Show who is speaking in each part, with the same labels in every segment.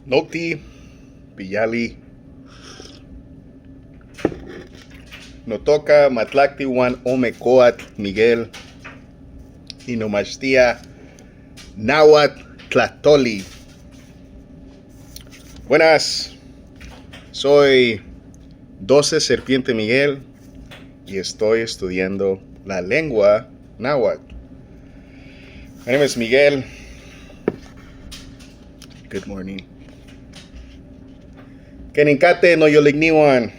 Speaker 1: Noti, Piyali, Notoca, Matlacti, Juan, Omecoat, Miguel, Inomachtia, Nahuatl, Tlahtoli. Buenas, soy 12 Serpiente Miguel y estoy estudiando la lengua náhuatl. My name is Miguel. Good morning. Keninkate no yoligniwan.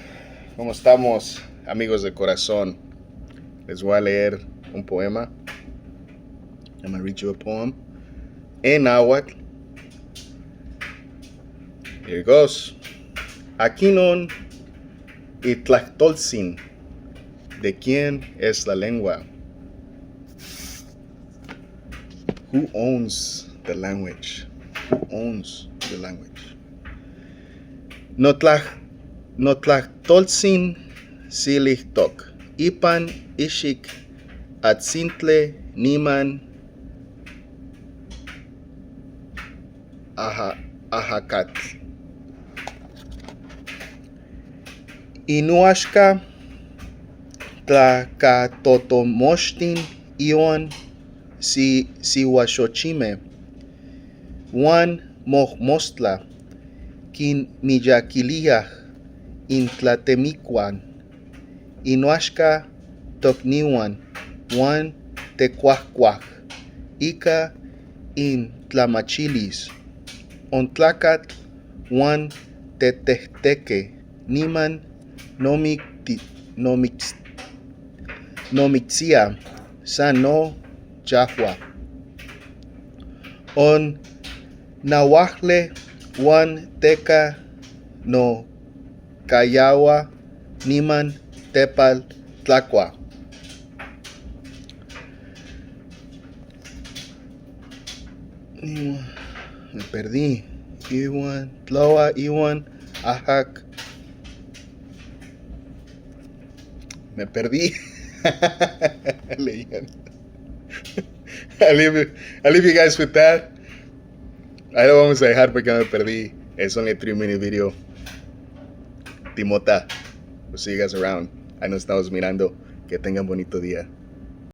Speaker 1: ¿Cómo estamos, amigos de corazón? Les voy a leer un poema. I'm going to read you a poem en náhuatl. Here it goes. Aquinon itlahtoltzin. ¿De quién es la lengua? Who owns the language? Who owns the language? Notlahtoltzin silihtok. Ipan ishik atzintle niman ahakat. Inuashka tlakatotomoshtin ion siwashochime. Juan mohmostla kin miyakiliah intlatemikuan. Inuashka tokniwan Juan tecuahcuah ika intlamachilis. Ontlacat Juan tetehteke niman nomixia san no jahua. On nawahle Juan teka no kayawa niman tepal tlacua. Me perdí. Iwan, Tloa, Iwan, Ajak. Me perdí. I'll leave you guys with that. Ahí lo vamos a dejar porque me perdí. It's only a 3-minute video. Timota. We'll see you guys around. Ahí nos estamos mirando. Que tengan bonito día.